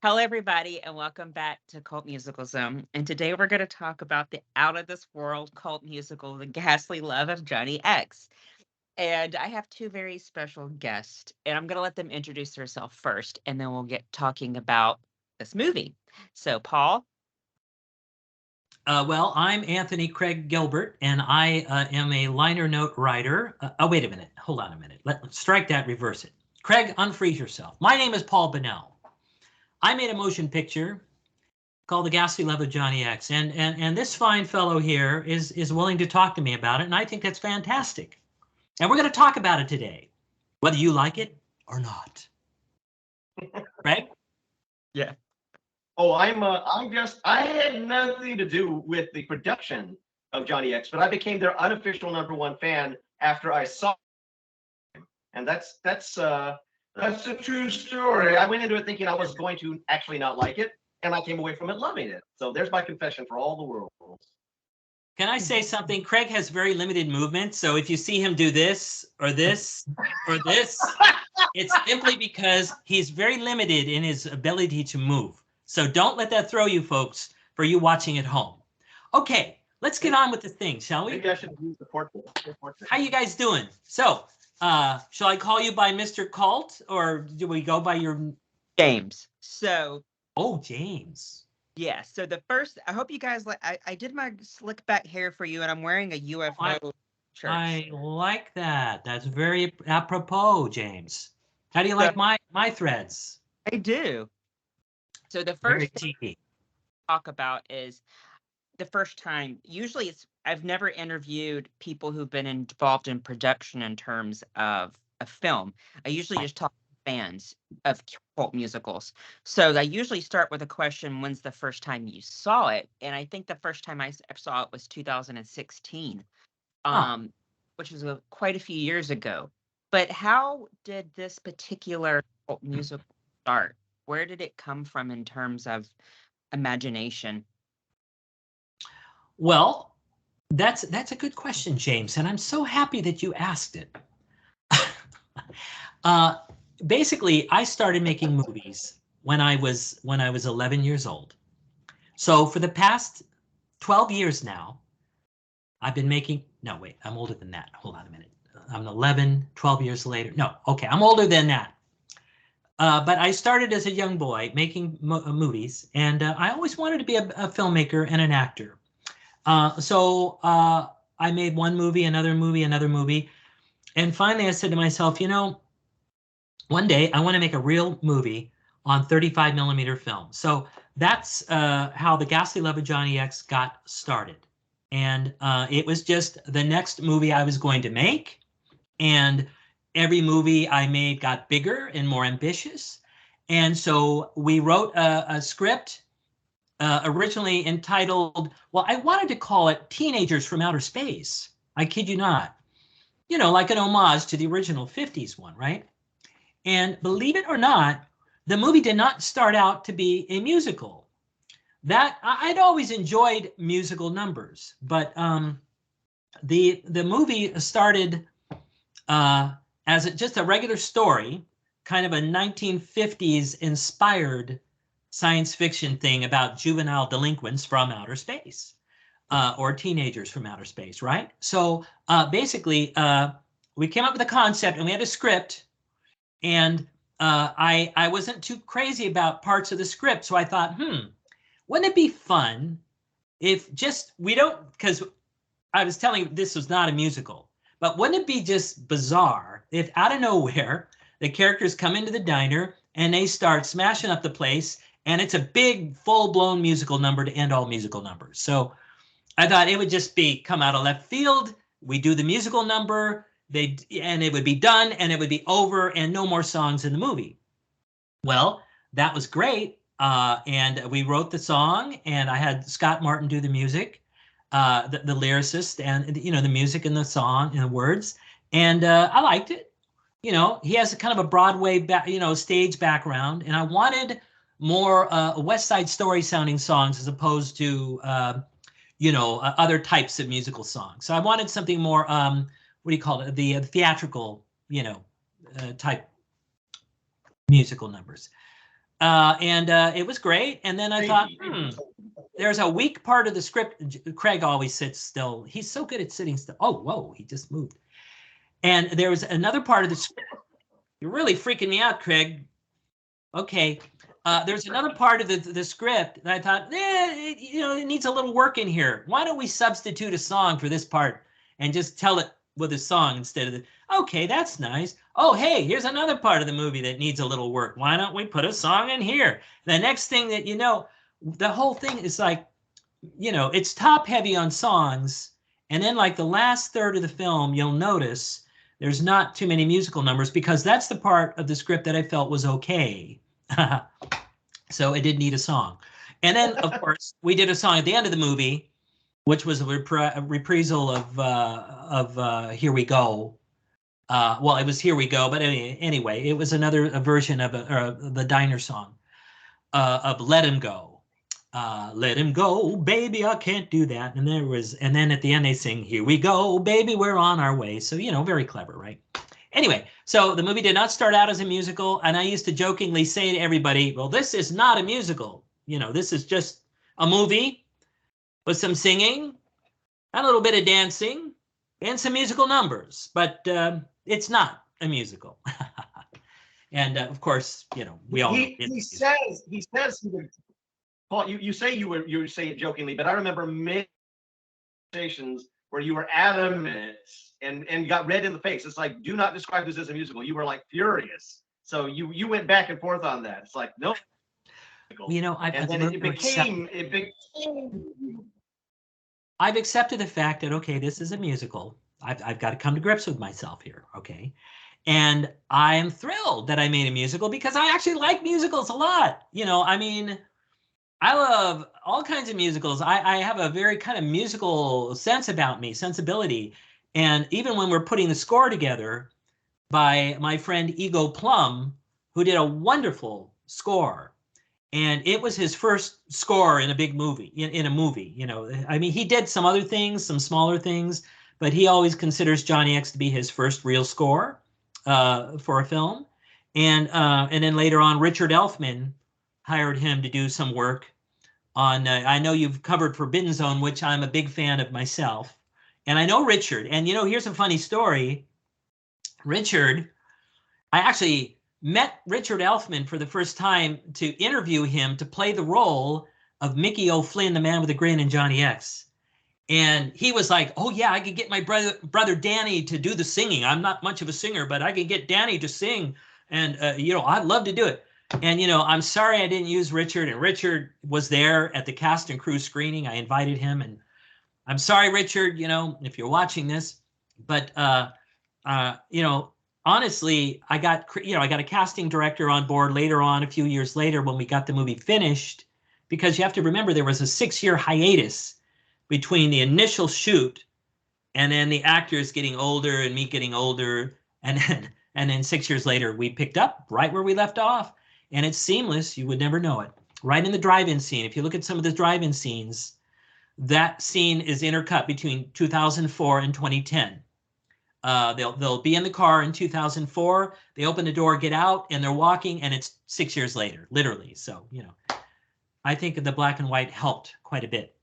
Hello, everybody, and welcome back to Cult Musical Zone. And today we're going to talk about the out of this world cult musical, The Ghastly Love of Johnny X. And I have two very special guests, and I'm going to let them introduce themselves first, and then we'll get talking about this movie. So, Paul. Well, I'm Anthony Craig Gilbert, and I am a liner note writer. Wait a minute. Hold on a minute. Let's strike that, reverse it. Craig, unfreeze yourself. My name is Paul Bunnell. I made a motion picture called The Ghastly Love of Johnny X, and this fine fellow here is willing to talk to me about it, and I think that's fantastic. And we're going to talk about it today, whether you like it or not. Craig? Yeah. Oh, I had nothing to do with the production of Johnny X, but I became their unofficial #1 fan after I saw him. And that's a true story. I went into it thinking I was going to actually not like it, and I came away from it loving it. So there's my confession for all the world. Can I say something? Craig has very limited movement, so if you see him do this or this or this, it's simply because he's very limited in his ability to move. So don't let that throw you, folks, for you watching at home. Okay, let's get on with the thing, shall we? Maybe I should use the portrait. How you guys doing? So, shall I call you by Mr. Cult, or do we go by your... James. So. Oh, James. Yeah, so the first, I hope you guys like, I did my slick back hair for you, and I'm wearing a UFO shirt. I like that. That's very apropos, James. How do you like my threads? I do. So the first thing I talk about is the first time. Usually I've never interviewed people who've been involved in production in terms of a film. I usually just talk to fans of cult musicals. So I usually start with a question, when's the first time you saw it? And I think the first time I saw it was 2016, which was quite a few years ago. But how did this particular cult musical start? Where did it come from in terms of imagination? Well, that's a good question, James, and I'm so happy that you asked it. Basically, I started making movies when I was 11 years old. So for the past 12 years now, I've been making... No, wait, I'm older than that. Hold on a minute. I'm 11, 12 years later. No, okay, I'm older than that. But I started as a young boy making movies, and I always wanted to be a filmmaker and an actor. So I made one movie, another movie, and finally I said to myself, you know, one day I want to make a real movie on 35 millimeter film. So that's how The Ghastly Love of Johnny X got started. And it was just the next movie I was going to make, and every movie I made got bigger and more ambitious. And so we wrote a script originally entitled, well, I wanted to call it Teenagers from Outer Space. I kid you not. You know, like an homage to the original 50s one, right? And believe it or not, the movie did not start out to be a musical. That I'd always enjoyed musical numbers, but the movie started as just a regular story, kind of a 1950s inspired science fiction thing about juvenile delinquents from outer space, or teenagers from outer space, right? So basically, we came up with a concept and we had a script, and I wasn't too crazy about parts of the script, so I thought, wouldn't it be fun if just we don't, because I was telling you this was not a musical, but wouldn't it be just bizarre if out of nowhere the characters come into the diner and they start smashing up the place, and it's a big full-blown musical number to end all musical numbers. So I thought it would just come out of left field. We do the musical number, and it would be done, and it would be over, and no more songs in the movie. Well, that was great. And we wrote the song, and I had Scott Martin do the music, the lyricist, and you know, the music and the song and the words, and I liked it. You know, he has a kind of a Broadway, stage background, and I wanted more West Side Story sounding songs as opposed to other types of musical songs. So I wanted something more what do you call it? The theatrical, type musical numbers. And it was great. And then I thought, there's a weak part of the script. Craig always sits still. He's so good at sitting still. Oh, whoa, he just moved. And there was another part of the script. You're really freaking me out, Craig. Okay. There's another part of the script that I thought, it needs a little work in here. Why don't we substitute a song for this part and just tell it with a song instead of okay, that's nice. Oh, hey, here's another part of the movie that needs a little work. Why don't we put a song in here? The next thing that you know, the whole thing is like, it's top heavy on songs. And then like the last third of the film, you'll notice there's not too many musical numbers because that's the part of the script that I felt was okay. So it did need a song. And then, of course, we did a song at the end of the movie, which was a reprisal of Here We Go. Well, it was Here We Go, but anyway, it was another version of the diner song of Let Him Go. Let him go, baby, I can't do that. And then at the end they sing, Here we go, baby, we're on our way. So, very clever, right? Anyway, so the movie did not start out as a musical, and I used to jokingly say to everybody, well, this is not a musical. This is just a movie with some singing, a little bit of dancing, and some musical numbers, but it's not a musical. And of course, we all know he says he would. Paul, you say you say it jokingly, but I remember many conversations where you were adamant and got red in the face. It's like, do not describe this as a musical. You were like furious. So you went back and forth on that. It's like, no. I've accepted the fact that, okay, this is a musical. I've got to come to grips with myself here, okay? And I am thrilled that I made a musical because I actually like musicals a lot. I love all kinds of musicals. I have a very kind of musical sensibility. And even when we're putting the score together by my friend Ego Plum, who did a wonderful score. And it was his first score in a big movie, in a movie, he did some other things, some smaller things, but he always considers Johnny X to be his first real score for a film. And then later on, Richard Elfman hired him to do some work on, I know you've covered Forbidden Zone, which I'm a big fan of myself. And I know Richard. And, here's a funny story. I actually met Richard Elfman for the first time to interview him to play the role of Mickey O'Flynn, the man with a grin in Johnny X. And he was like, oh, yeah, I could get my brother Danny to do the singing. I'm not much of a singer, but I can get Danny to sing. And, I'd love to do it. And, I'm sorry I didn't use Richard. And Richard was there at the cast and crew screening. I invited him. And I'm sorry, Richard, if you're watching this. But, honestly, I got a casting director on board later on, a few years later, when we got the movie finished, because you have to remember there was a 6-year hiatus between the initial shoot and then the actors getting older and me getting older. And then 6 years later, we picked up right where we left off. And it's seamless. You would never know it. Right in the drive-in scene. If you look at some of the drive-in scenes, that scene is intercut between 2004 and 2010. They'll be in the car in 2004. They open the door, get out, and they're walking, and it's 6 years later, literally. So, I think the black and white helped quite a bit.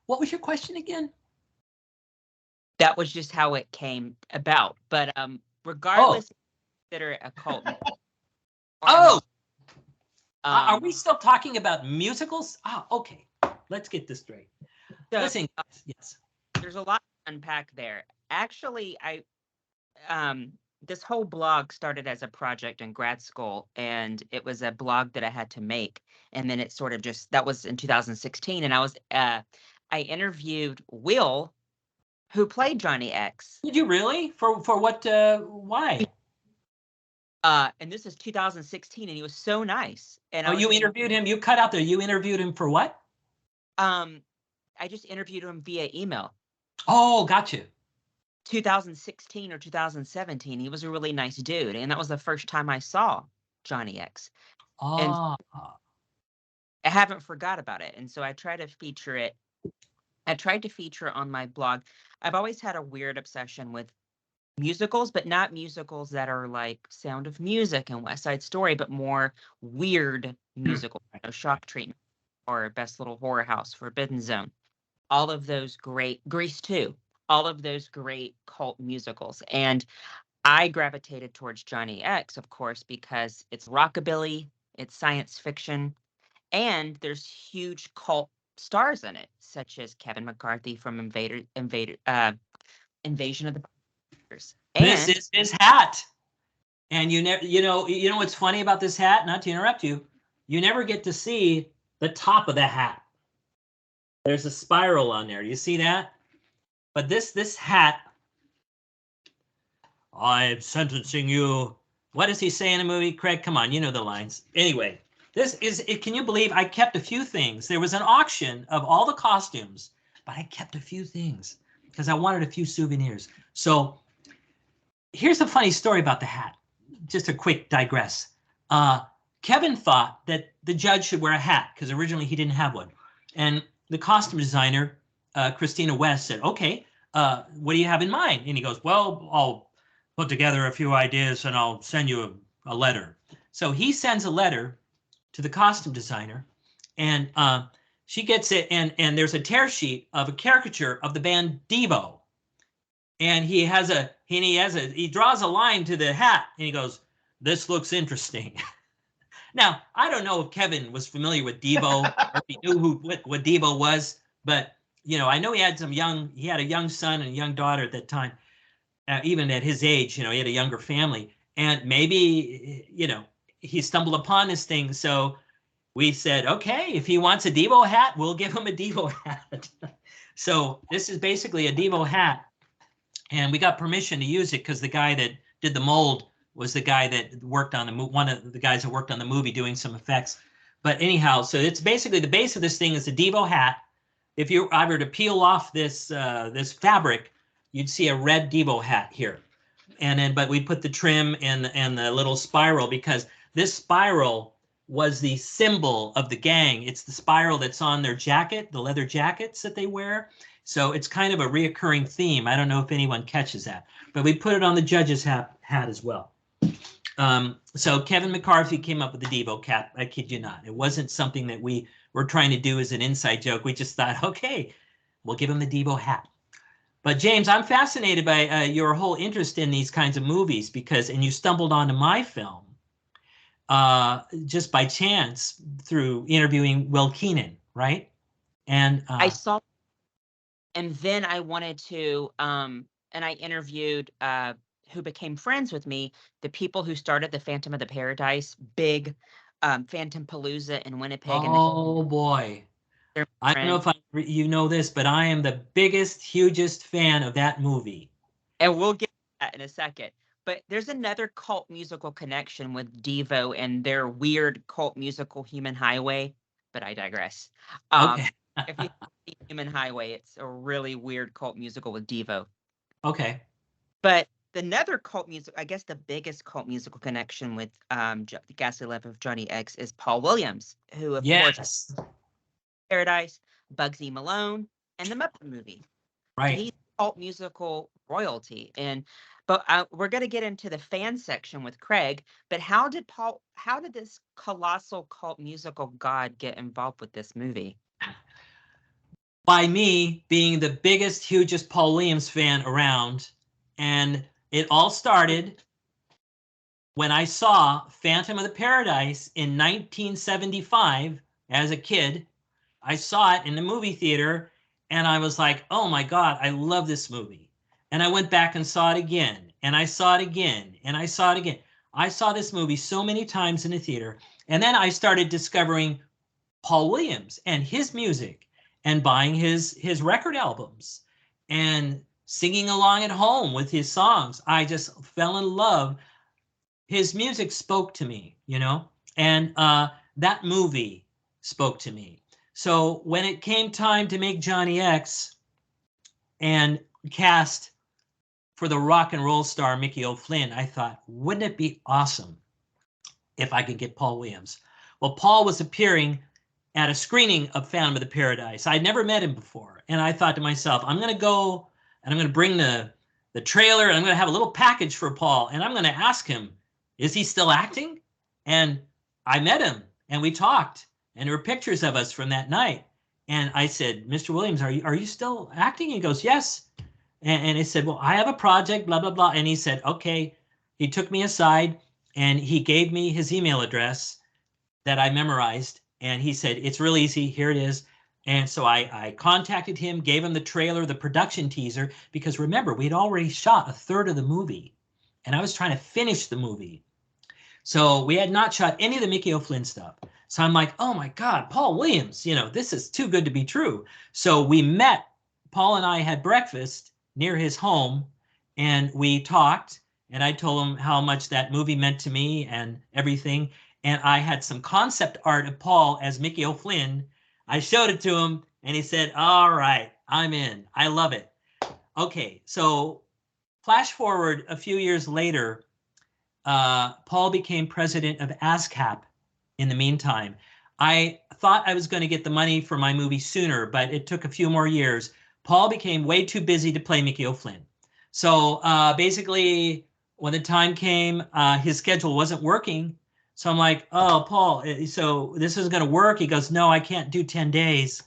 What was your question again? That was just how it came about. But regardless, consider it a cult. Are we still talking about musicals? Okay. Let's get this straight. Listen, yes. There's a lot to unpack there. Actually, this whole blog started as a project in grad school, and it was a blog that I had to make. And then it sort of that was in 2016. And I interviewed Will, who played Johnny X. Did you really? For what? Why? And this is 2016, and he was so nice. And you interviewed him. You cut out there. You interviewed him for what? I just interviewed him via email. Oh, gotcha. 2016 or 2017. He was a really nice dude, and that was the first time I saw Johnny X. And I haven't forgot about it, and so I try to feature it. I tried to feature on my blog. I've always had a weird obsession with musicals, but not musicals that are like Sound of Music and West Side Story, but more weird musicals, Shock Treatment or Best Little Horror House, Forbidden Zone. All of those great, Grease 2, all of those great cult musicals. And I gravitated towards Johnny X, of course, because it's rockabilly, it's science fiction, and there's huge cult stars in it, such as Kevin McCarthy from Invasion of the Bikers. This And is his hat. And you know what's funny about this hat? Not to interrupt you, you never get to see the top of the hat. There's a spiral on there. Do you see that? But this hat, I'm sentencing you. What does he say in the movie? Craig, come on, you know the lines. Anyway, this is it. Can you believe I kept a few things? There was an auction of all the costumes, but I kept a few things because I wanted a few souvenirs. So here's a funny story about the hat. Just a quick digress. Kevin thought that the judge should wear a hat because originally he didn't have one. And the costume designer, Christina West, said, okay, what do you have in mind? And he goes, well, I'll put together a few ideas and I'll send you a letter. So he sends a letter to the costume designer, and she gets it, and there's a tear sheet of a caricature of the band Devo. And he draws a line to the hat, and he goes, this looks interesting. Now, I don't know if Kevin was familiar with Devo or if he knew what Devo was, but I know he had a young son and a young daughter at that time. Even at his age, he had a younger family, and maybe, he stumbled upon this thing. So we said, okay, if he wants a Devo hat, we'll give him a Devo hat. So this is basically a Devo hat. And we got permission to use it because the guy that did the mold was the guy that worked on one of the guys that worked on the movie doing some effects. But anyhow, so it's basically the base of this thing is a Devo hat. If I were to peel off this fabric, you'd see a red Devo hat here. But we put the trim and the little spiral because this spiral was the symbol of the gang. It's the spiral that's on their jacket, the leather jackets that they wear. So it's kind of a reoccurring theme. I don't know if anyone catches that, but we put it on the judge's hat as well. So Kevin McCarthy came up with the Devo cap. I kid you not. It wasn't something that we were trying to do as an inside joke. We just thought, okay, we'll give him the Devo hat. But James, I'm fascinated by your whole interest in these kinds of movies and you stumbled onto my film just by chance through interviewing Will Keenan, right? And I saw, and then I wanted to, and I interviewed who became friends with me, the people who started the Phantom of the Paradise, big Phantom Palooza in Winnipeg. Oh boy. I don't know if you know this, but I am the biggest, hugest fan of that movie. And we'll get to that in a second. But there's another cult musical connection with Devo and their weird cult musical Human Highway, but I digress. Okay. If you see Human Highway, it's a really weird cult musical with Devo. Okay. But another cult music, I guess the biggest cult musical connection with the Ghastly Life of Johnny X is Paul Williams, who of course Paradise, Bugsy Malone, and the Muppet Movie. Right. He's cult musical royalty. But we're going to get into the fan section with Craig. But how did this colossal cult musical god get involved with this movie? By me being the biggest, hugest Paul Williams fan around. And it all started when I saw Phantom of the Paradise in 1975 as a kid. I saw it in the movie theater and I was like, oh my God, I love this movie. And I went back and saw it again, and I saw it again, and I saw it again. I saw this movie so many times in the theater. And then I started discovering Paul Williams and his music and buying his record albums and singing along at home with his songs. I just fell in love. His music spoke to me, and that movie spoke to me. So when it came time to make Johnny X and cast for the rock and roll star Mickey O'Flynn, I thought, wouldn't it be awesome if I could get Paul Williams? Well, Paul was appearing at a screening of Phantom of the Paradise. I'd never met him before. And I thought to myself, I'm going to go and I'm going to bring the the trailer, and I'm going to have a little package for Paul, and I'm going to ask him, is he still acting? And I met him, and we talked, and there were pictures of us from that night. And I said, Mr. Williams, are you still acting? He goes, yes. And I said, well, I have a project, blah, blah, blah. And he said, okay. He took me aside, and he gave me his email address that I memorized. And he said, it's real easy. Here it is. And so I contacted him, gave him the trailer, the production teaser, because remember, we'd already shot a third of the movie, and I was trying to finish the movie. So we had not shot any of the Mickey O'Flynn stuff. So I'm like, oh my God, Paul Williams, this is too good to be true. So we met, Paul and I had breakfast near his home, and we talked, and I told him how much that movie meant to me and everything. And I had some concept art of Paul as Mickey O'Flynn. I showed it to him, and he said, all right, I'm in. I love it. Okay, so flash forward a few years later, Paul became president of ASCAP in the meantime. I thought I was going to get the money for my movie sooner, but it took a few more years. Paul became way too busy to play Mickey O'Flynn. So basically, when the time came, his schedule wasn't working. So I'm like, oh, Paul, so this isn't going to work. He goes, no, I can't do 10 days.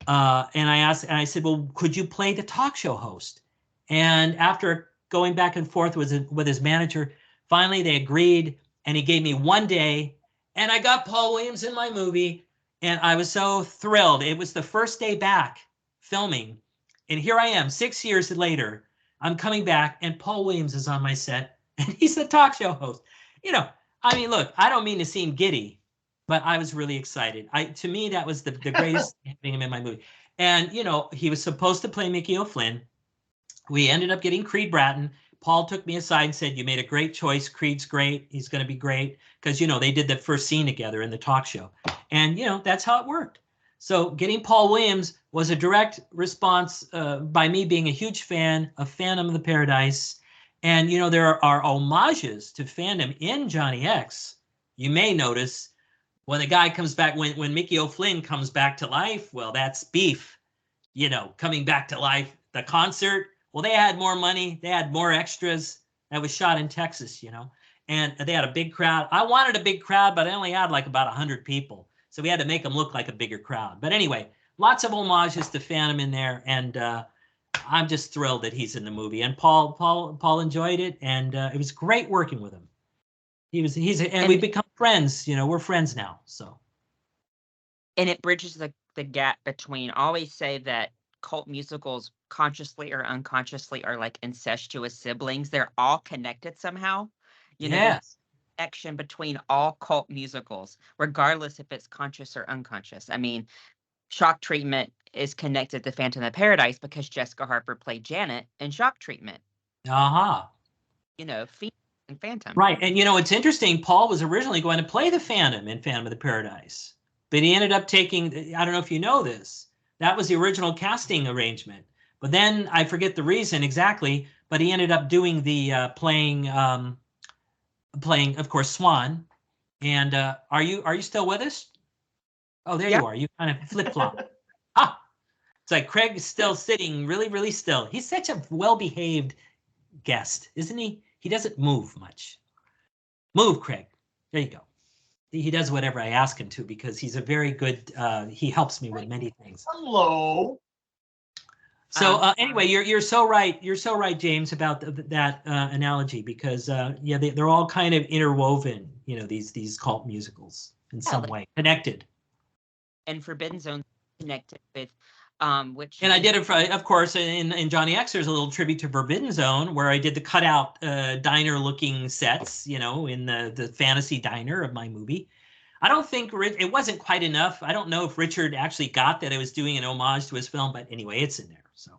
And I said, well, could you play the talk show host? And after going back and forth with his manager, finally they agreed, and he gave me 1 day, and I got Paul Williams in my movie, and I was so thrilled. It was the first day back filming, and here I am 6 years later. I'm coming back, and Paul Williams is on my set, and he's the talk show host. I mean, look, I don't mean to seem giddy, but I was really excited. To me, that was the greatest thing, having him in my movie. And, he was supposed to play Mickey O'Flynn. We ended up getting Creed Bratton. Paul took me aside and said, you made a great choice. Creed's great. He's going to be great. Because, they did that first scene together in the talk show. And, that's how it worked. So getting Paul Williams was a direct response by me being a huge fan of Phantom of the Paradise. And, there are homages to fandom in Johnny X. You may notice when the guy comes back, when Mickey O'Flynn comes back to life, well, that's Beef, coming back to life. The concert, well, they had more money. They had more extras. That was shot in Texas, and they had a big crowd. I wanted a big crowd, but I only had like about 100 people. So we had to make them look like a bigger crowd. But anyway, lots of homages to Phantom in there. And I'm just thrilled that he's in the movie. And Paul enjoyed it. And it was great working with him. And we've become friends. We're friends now. So. And it bridges the gap between, I always say that cult musicals, consciously or unconsciously, are like incestuous siblings. They're all connected somehow. Yes. Connection between all cult musicals, regardless if it's conscious or unconscious. I mean, Shock Treatment is connected to Phantom of the Paradise because Jessica Harper played Janet in Shock Treatment. Uh-huh. And Phantom. Right. And it's interesting, Paul was originally going to play the Phantom in Phantom of the Paradise, but he ended up taking, I don't know if you know this, that was the original casting arrangement. But then I forget the reason exactly, but he ended up doing the playing, of course, Swan. And are you still with us? Oh, there you are. You kind of flip-flop. It's like Craig is still sitting really, really still. He's such a well-behaved guest, isn't he? He doesn't move much. Move, Craig. There you go. He does whatever I ask him to because he's a very good, he helps me with many things. Hello. So anyway, you're so right. You're so right, James, about that analogy because they're all kind of interwoven. These cult musicals in some way connected. And Forbidden Zone connected with which. And I did it of course, in Johnny X. There's a little tribute to Forbidden Zone where I did the cutout diner-looking sets, in the fantasy diner of my movie. I don't think it wasn't quite enough. I don't know if Richard actually got that I was doing an homage to his film, but anyway, it's in there. So,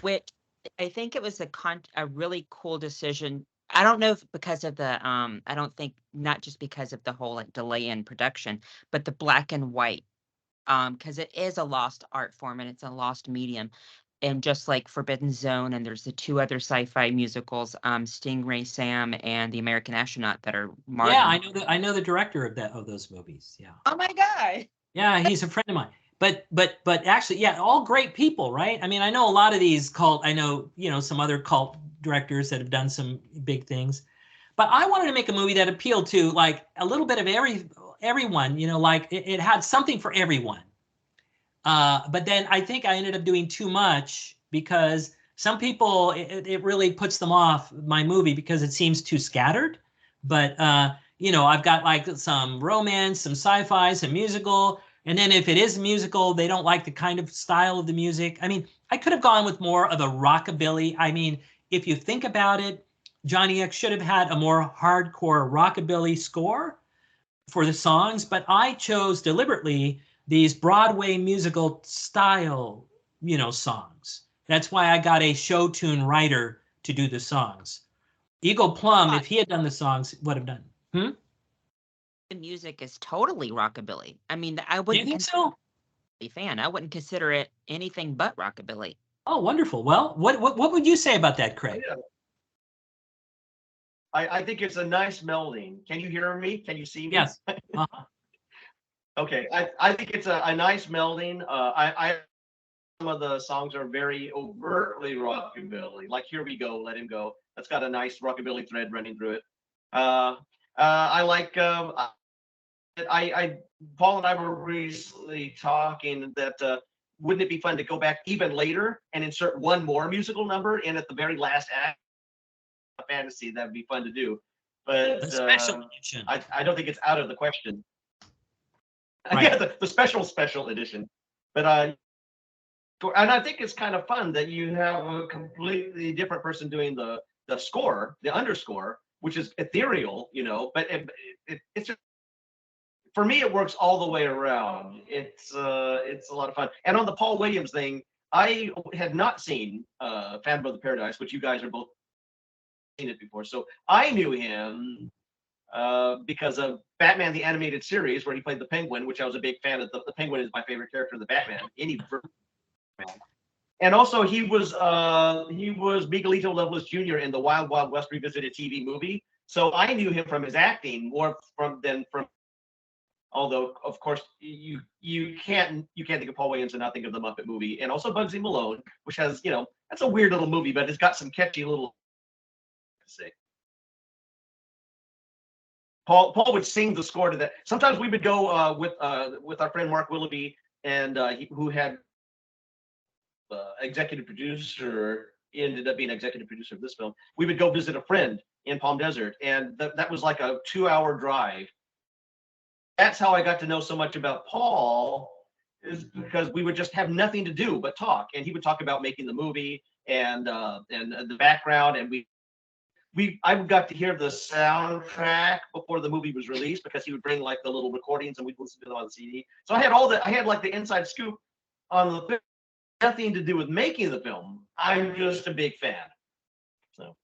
which I think it was a really cool decision. I don't know if because of the I don't think not just because of the whole delay in production, but the black and white, because it is a lost art form and it's a lost medium. And just like Forbidden Zone, and there's the two other sci-fi musicals, Stingray Sam and The American Astronaut, that are Martin. Yeah, I know the director of those movies. Yeah. Oh my God. Yeah, he's a friend of mine. but actually, yeah, all great people, right? I mean, I know a lot of these cult. I know, some other cult directors that have done some big things, but I wanted to make a movie that appealed to like a little bit of everyone. Like it had something for everyone. But then I think I ended up doing too much because some people it really puts them off my movie because it seems too scattered. But I've got like some romance, some sci-fi, some musical, and then if it is musical, they don't like the kind of style of the music. I mean, I could have gone with more of a rockabilly. I mean, if you think about it, Johnny X should have had a more hardcore rockabilly score for the songs, but I chose deliberately these Broadway musical style, songs. That's why I got a show tune writer to do the songs. Eagle Plum, if he had done the songs, would have done. The music is totally rockabilly. I mean, I Do you wouldn't think so? be a fan. I wouldn't consider it anything but rockabilly. Oh, wonderful. Well, what would you say about that, Craig? Yeah. I think it's a nice melding. Can you hear me? Can you see me? Yes. Uh-huh. Okay. I think it's a nice melding. Some of the songs are very overtly rockabilly. Like Here We Go, Let Him Go. That's got a nice rockabilly thread running through it. I like Paul and I were recently talking that wouldn't it be fun to go back even later and insert one more musical number in at the very last act of fantasy? That would be fun to do. But The special edition. I don't think it's out of the question. Right. Yeah, the special edition. But and I think it's kind of fun that you have a completely different person doing the score, the underscore, which is ethereal, but it's just, for me, it works all the way around. It's a lot of fun. And on the Paul Williams thing, I had not seen Phantom of the Paradise, which you guys are both seen it before. So I knew him because of Batman the Animated Series, where he played the Penguin, which I was a big fan of. The Penguin is my favorite character of the Batman. And also he was Miguelito Loveless Jr. in the Wild Wild West Revisited TV movie. So I knew him from his acting more than from. Although, of course, you can't think of Paul Williams and not think of the Muppet movie, and also Bugsy Malone, which has that's a weird little movie, but it's got some catchy little. Say. Paul would sing the score to that. Sometimes we would go with our friend Mark Willoughby, and who had executive producer, ended up being executive producer of this film. We would go visit a friend in Palm Desert, and that was like a 2-hour drive. That's how I got to know so much about Paul, is because we would just have nothing to do but talk, and he would talk about making the movie and the background, and I got to hear the soundtrack before the movie was released because he would bring like the little recordings and we'd listen to them on the CD. So I had like the inside scoop on the film. Nothing to do with making the film. I'm just a big fan. So.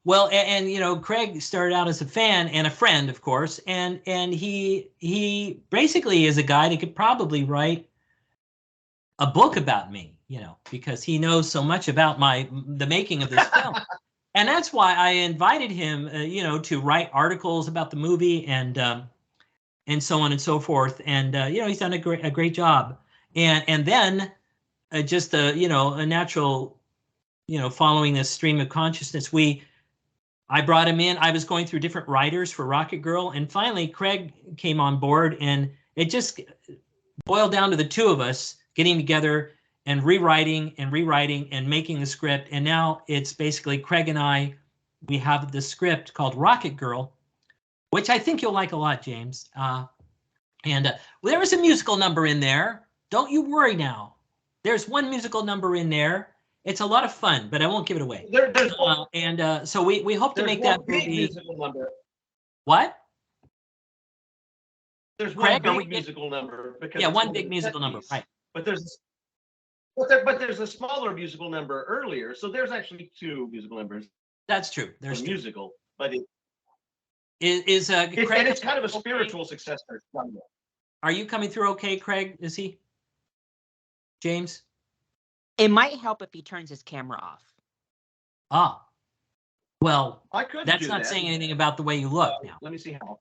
Well, and Craig started out as a fan and a friend, of course, and he basically is a guy that could probably write a book about me, because he knows so much about the making of this film. And that's why I invited him, to write articles about the movie and so on and so forth. And he's done a great job. And then just a natural, following this stream of consciousness, I brought him in. I was going through different writers for Rocket Girl, and finally Craig came on board, and it just boiled down to the two of us getting together and rewriting and making the script. And now it's basically Craig and I. We have the script called Rocket Girl, which I think you'll like a lot, James. And there is a musical number in there. Don't you worry now. There's one musical number in there. It's a lot of fun, but I won't give it away. So we hope to make that movie. Musical number. What? There's one big musical number. Yeah, one big musical number, right? But there's a smaller musical number earlier, so there's actually two musical numbers. That's true. There's two. Musical, but Craig, and it's kind of a spiritual successor. Are you coming through okay, Craig? Is he? James? It might help if he turns his camera off. Ah. Well, that's not that. saying anything about the way you look now. Let me see how.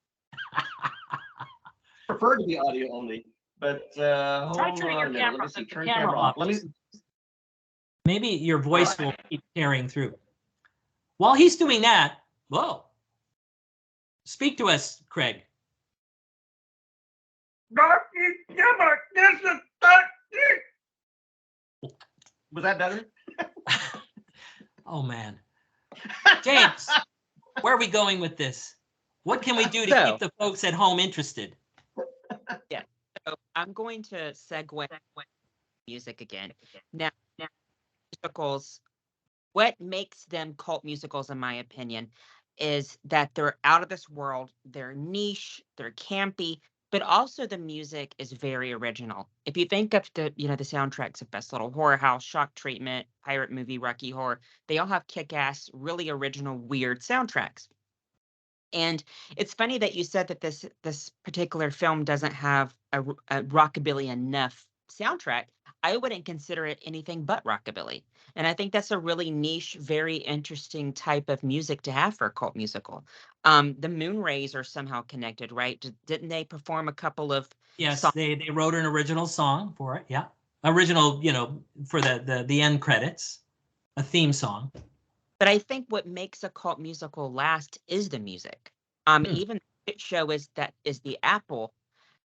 Prefer to be audio only, But Try hold turning on your a minute. Let camera, me see. the Turn camera camera off. off. Let me. Maybe your voice will keep carrying through. While he's doing that, whoa. Speak to us, Craig. Was that better? Oh, man. James, where are we going with this? What can we do to keep the folks at home interested? Yeah. So I'm going to segue music again. Now, musicals, what makes them cult musicals, in my opinion, is that they're out of this world, they're niche, they're campy, but also the music is very original. If you think of the soundtracks of Best Little Horror House, Shock Treatment, Pirate Movie, Rocky Horror, they all have kick-ass, really original, weird soundtracks. And it's funny that you said that this particular film doesn't have a rockabilly enough soundtrack. I wouldn't consider it anything but rockabilly. And I think that's a really niche, very interesting type of music to have for a cult musical. The Moonrays are somehow connected, right? Didn't they perform a couple of Yes, songs? they wrote an original song for it. Yeah. Original, for the end credits, a theme song. But I think what makes a cult musical last is the music. Even the shit show is the Apple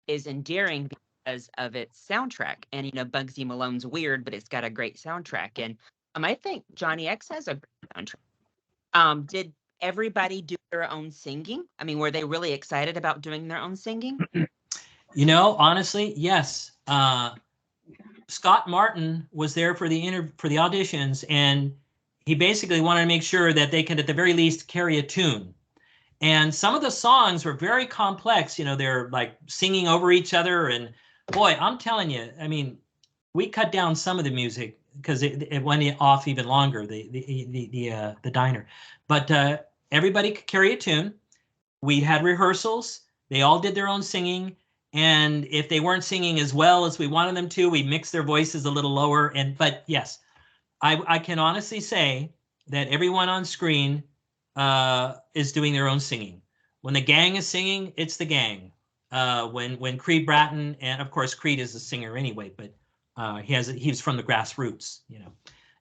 is endearing because of its soundtrack. And Bugsy Malone's weird, but it's got a great soundtrack. And I think Johnny X has a great soundtrack. Did everybody do their own singing? I mean, were they really excited about doing their own singing? Honestly, yes. Scott Martin was there for the auditions, and he basically wanted to make sure that they could, at the very least, carry a tune. And some of the songs were very complex. They're like singing over each other. And boy, I'm telling you, I mean, we cut down some of the music because it went off even longer. The diner, but everybody could carry a tune. We had rehearsals. They all did their own singing. And if they weren't singing as well as we wanted them to, we mixed their voices a little lower. But yes, I can honestly say that everyone on screen is doing their own singing. When the gang is singing, it's the gang. When Creed Bratton, and of course Creed is a singer anyway, but he was from the Grassroots,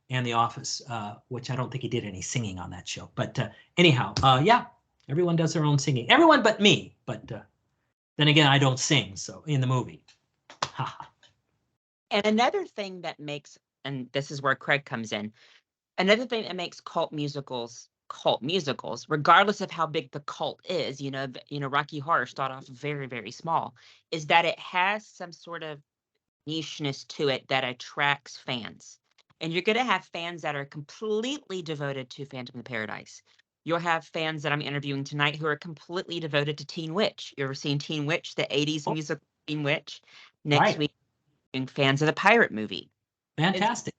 and The Office, which I don't think he did any singing on that show. But anyhow, yeah, everyone does their own singing. Everyone but me. But then again, I don't sing, so in the movie. And another thing that makes, and this is where Craig comes in, another thing that makes cult musicals, regardless of how big the cult is, Rocky Horror started off very, very small, is that it has some sort of nicheness to it that attracts fans. And you're going to have fans that are completely devoted to Phantom of the Paradise. You'll have fans that I'm interviewing tonight who are completely devoted to Teen Witch. You ever seen Teen Witch, the 80s musical Teen Witch? Next week, fans of the Pirate movie. Fantastic.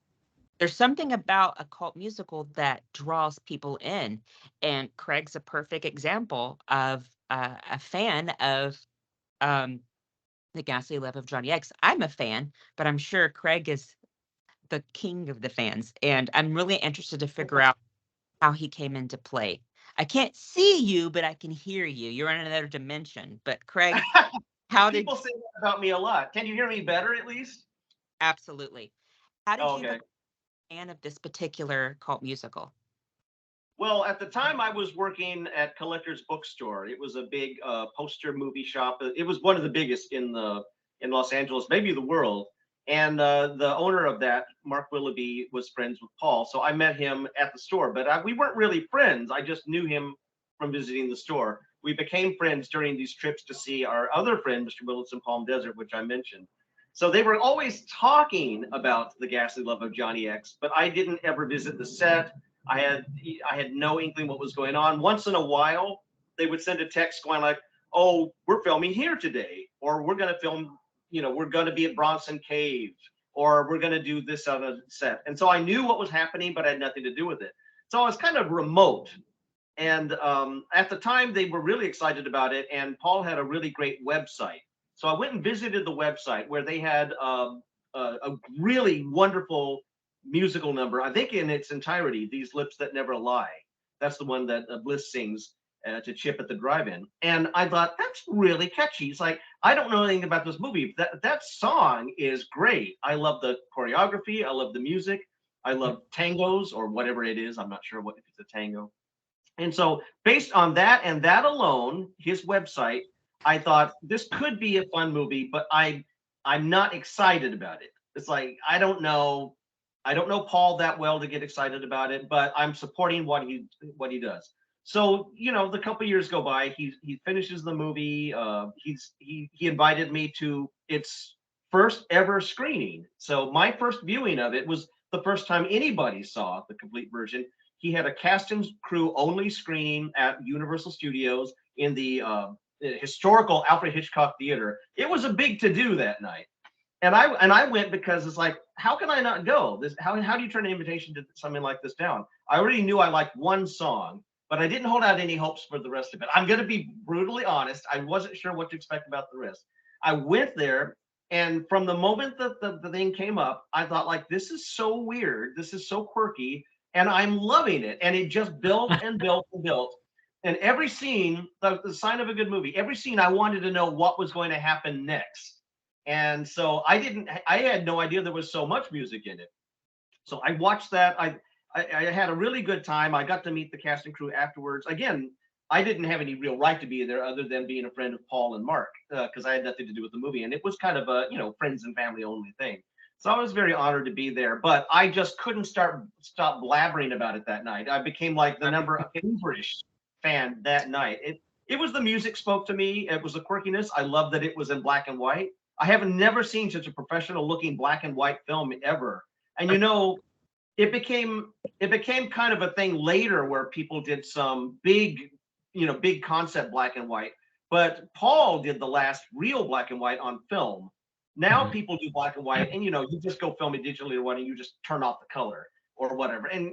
There's something about a cult musical that draws people in. And Craig's a perfect example of a fan of The Ghastly Love of Johnny X. I'm a fan, but I'm sure Craig is the king of the fans. And I'm really interested to figure out how he came into play. I can't see you, but I can hear you. You're in another dimension. But Craig, how did people say that about me a lot? Can you hear me better at least? Absolutely. How did you Okay. become a fan of this particular cult musical? Well, at the time I was working at Collector's Bookstore. It was a big poster movie shop. It was one of the biggest in Los Angeles, maybe the world. And the owner of that, Mark Willoughby, was friends with Paul. So I met him at the store, but we weren't really friends. I just knew him from visiting the store. We became friends during these trips to see our other friend, Mr. Willis in Palm Desert, which I mentioned. So they were always talking about The Ghastly Love of Johnny X, but I didn't ever visit the set. I had no inkling what was going on. Once in a while, they would send a text going like, "Oh, we're filming here today," or "We're going to film, we're going to be at Bronson Cave," or "We're going to do this on a set." And so I knew what was happening, but I had nothing to do with it. So I was kind of remote. And at the time, they were really excited about it. And Paul had a really great website. So I went and visited the website where they had a really wonderful musical number, I think in its entirety, "These Lips That Never Lie." That's the one that Bliss sings to Chip at the Drive-In. And I thought, that's really catchy. It's like, I don't know anything about this movie. That song is great. I love the choreography. I love the music. I love tangos or whatever it is. I'm not sure if it's a tango. And so based on that and that alone, his website, I thought this could be a fun movie, but I'm not excited about it. It's like, I don't know Paul that well to get excited about it, but I'm supporting what he does. So, the couple years go by, he finishes the movie. He invited me to its first ever screening. So my first viewing of it was the first time anybody saw the complete version. He had a cast and crew only screening at Universal Studios in the historical Alfred Hitchcock Theater. It was a big to-do that night. And I went because it's like, how can I not go? How do you turn an invitation to something like this down? I already knew I liked one song, but I didn't hold out any hopes for the rest of it. I'm going to be brutally honest. I wasn't sure what to expect about the rest. I went there, and from the moment that the thing came up, I thought, like, this is so weird. This is so quirky, and I'm loving it. And it just built and built and built. And every scene, the sign of a good movie, every scene I wanted to know what was going to happen next. And so I had no idea there was so much music in it. So I watched that. I had a really good time. I got to meet the cast and crew afterwards. Again, I didn't have any real right to be there other than being a friend of Paul and Mark, because I had nothing to do with the movie. And it was kind of a, friends and family only thing. So I was very honored to be there, but I just couldn't stop blabbering about it that night. I became like the number of feverish fan that night. It was the music spoke to me. It was the quirkiness. I loved that it was in black and white. I have never seen such a professional looking black and white film ever. And it became kind of a thing later where people did some big concept black and white. But Paul did the last real black and white on film. Now people do black and white, and you just go film it digitally or what, and you just turn off the color or whatever. And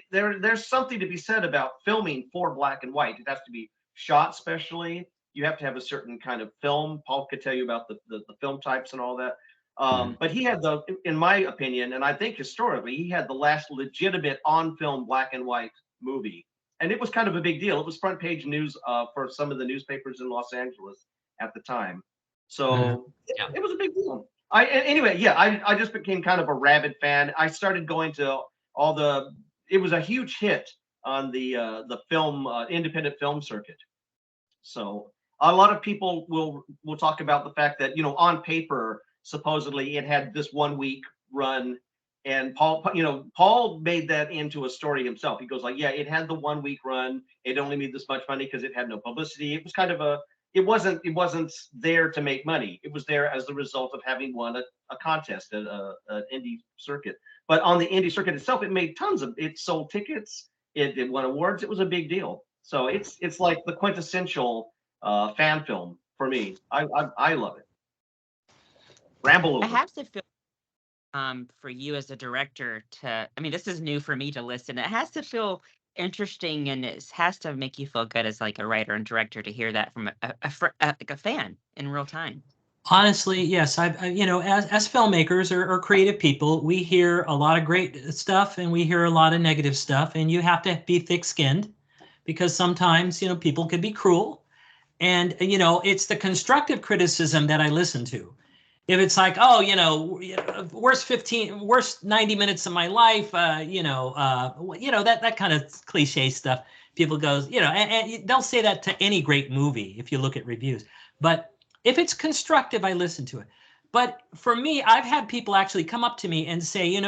there's something to be said about filming for black and white. It has to be shot specially. You have to have a certain kind of film. Paul could tell you about the film types and all that. But he had in my opinion, and I think historically, he had the last legitimate on-film black and white movie. And it was kind of a big deal. It was front page news for some of the newspapers in Los Angeles at the time. So it was a big deal. I just became kind of a rabid fan. I started going to it was a huge hit on the film, independent film circuit. So a lot of people will talk about the fact that, on paper, supposedly it had this 1 week run, and Paul made that into a story himself. He goes like, yeah, it had the 1 week run. It only made this much money because it had no publicity. It was kind of it wasn't there to make money. It was there as the result of having won a contest at an indie circuit. But on the indie circuit itself, it sold tickets. It won awards. It was a big deal. So it's like the quintessential fan film for me. I love it. Ramble over. I have to feel for you as a director this is new for me to listen. It has to feel interesting, and it has to make you feel good as like a writer and director to hear that from a fan in real time. Honestly, yes. As filmmakers or creative people, we hear a lot of great stuff and we hear a lot of negative stuff, and you have to be thick-skinned because sometimes, people can be cruel. And, it's the constructive criticism that I listen to. If it's like, worst 90 minutes of my life, that kind of cliche stuff, people goes, and they'll say that to any great movie if you look at reviews. But if it's constructive, I listen to it. But for me, I've had people actually come up to me and say,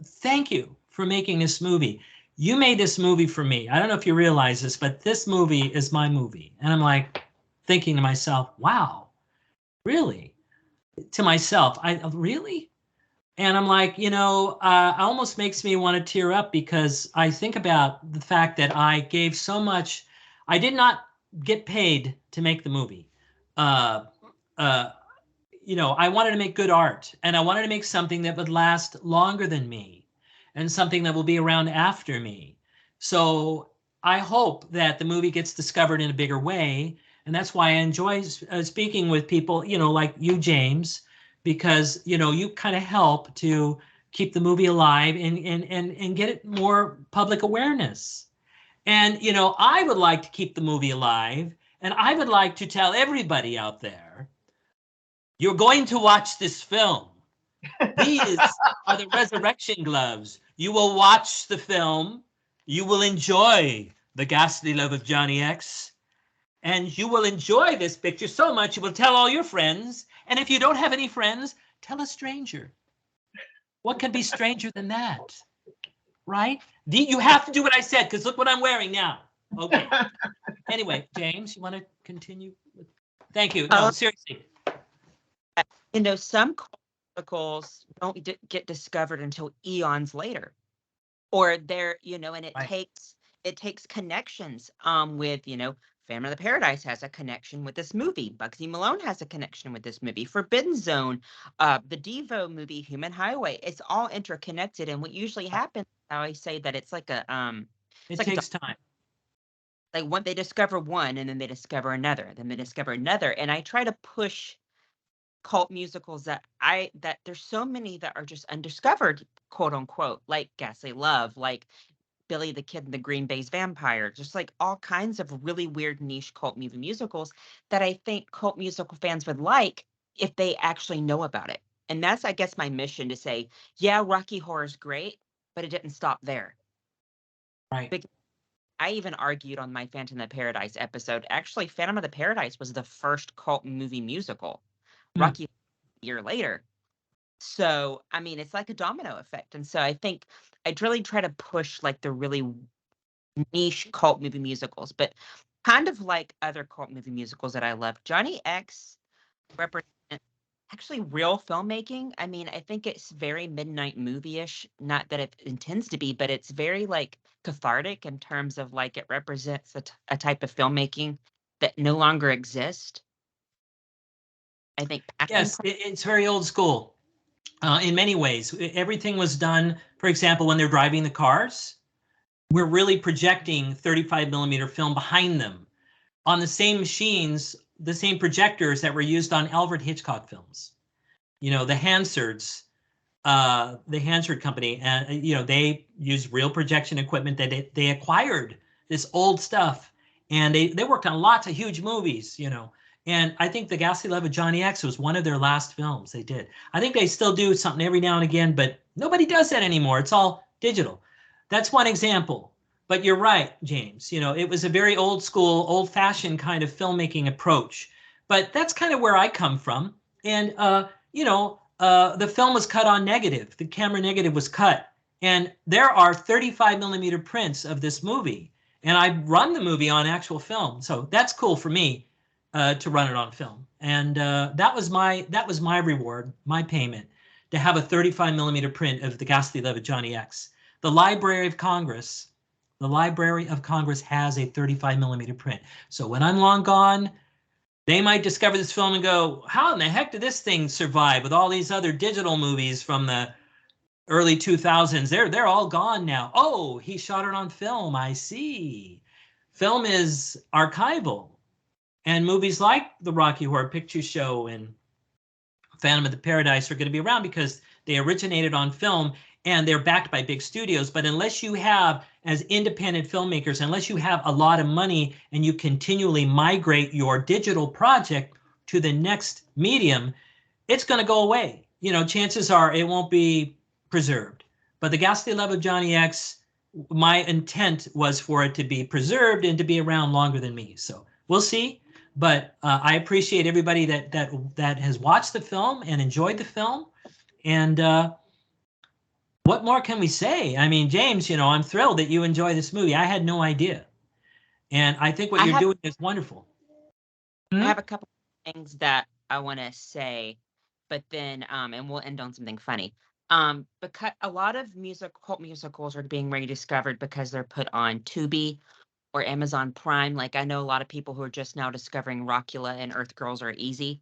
thank you for making this movie. You made this movie for me. I don't know if you realize this, but this movie is my movie. And I'm like thinking to myself, wow, really? To myself, really? And I'm like, almost makes me want to tear up because I think about the fact that I gave so much. I did not get paid to make the movie. I wanted to make good art, and I wanted to make something that would last longer than me and something that will be around after me. So I hope that the movie gets discovered in a bigger way. And that's why I enjoy speaking with people, like you, James, because, you kind of help to keep the movie alive and get it more public awareness. And, you know, I would like to keep the movie alive. And I would like to tell everybody out there, you're going to watch this film. These are the resurrection gloves. You will watch the film. You will enjoy The Ghastly Love of Johnny X. And you will enjoy this picture so much you will tell all your friends. And if you don't have any friends, tell a stranger. What can be stranger than that? Right? You have to do what I said, because look what I'm wearing now. Okay. Anyway, James, you want to continue? Thank you. No, seriously. You know, some musicals don't get discovered until eons later, or they're, you know, and it Right. takes connections with, you know, Phantom of the Paradise has a connection with this movie. Bugsy Malone has a connection with this movie. Forbidden Zone, the Devo movie, Human Highway. It's all interconnected, and what usually happens, I always say that it's like a It like takes time. like when they discover one, and then they discover another, then they discover another, and I try to push cult musicals that there's so many that are just undiscovered, quote unquote, like Ghastly Love, like Billy the Kid and the Green Bay's Vampire, just like all kinds of really weird niche cult movie musicals that I think cult musical fans would like if they actually know about it. And that's, I guess, my mission to say, yeah, Rocky Horror is great, but it didn't stop there. Right. Because I even argued on my Phantom of the Paradise episode, actually, Phantom of the Paradise was the first cult movie musical. Rocky a year later. So, I mean, it's like a domino effect. And so I think I'd really try to push like the really niche cult movie musicals, but kind of like other cult movie musicals that I love. Johnny X represents actually real filmmaking. I mean, I think it's very midnight movie-ish. Not that it intends to be, but it's very like cathartic in terms of like it represents a type of filmmaking that no longer exists. I think Yes, it's very old school in many ways. Everything was done, for example, when they're driving the cars, we're really projecting 35 millimeter film behind them on the same machines, the same projectors that were used on Alfred Hitchcock films. You know, the Hansards, the Hansard company, and you know, they use real projection equipment that they acquired this old stuff, and they worked on lots of huge movies, you know. And I think The Ghastly Love of Johnny X was one of their last films they did. I think they still do something every now and again, but nobody does that anymore. It's all digital. That's one example. But you're right, James. You know, it was a very old school, old fashioned kind of filmmaking approach. But that's kind of where I come from. And, you know, the film was cut on negative. The camera negative was cut. And there are 35 millimeter prints of this movie. And I run the movie on actual film. So that's cool for me to run it on film. And that was my reward, my payment, to have a 35 millimeter print of The Ghastly Love of Johnny X. The Library of Congress has a 35 millimeter print. So when I'm long gone, they might discover this film and go, how in the heck did this thing survive with all these other digital movies from the early 2000s? They're all gone now. Oh, he shot it on film. I see. Film is archival. And movies like the Rocky Horror Picture Show and Phantom of the Paradise are going to be around because they originated on film and they're backed by big studios. But unless you have, as independent filmmakers, unless you have a lot of money and you continually migrate your digital project to the next medium, it's going to go away. You know, chances are it won't be preserved. But The Ghastly Love of Johnny X, my intent was for it to be preserved and to be around longer than me. So we'll see. But I appreciate everybody that has watched the film and enjoyed the film. And what more can we say? I mean, James, you know, I'm thrilled that you enjoy this movie. I had no idea. And I think what you're doing is wonderful. I have a couple of things that I want to say, but then, and we'll end on something funny. Because a lot of cult musicals are being rediscovered because they're put on Tubi or Amazon Prime. Like I know a lot of people who are just now discovering Rockula and Earth Girls Are Easy.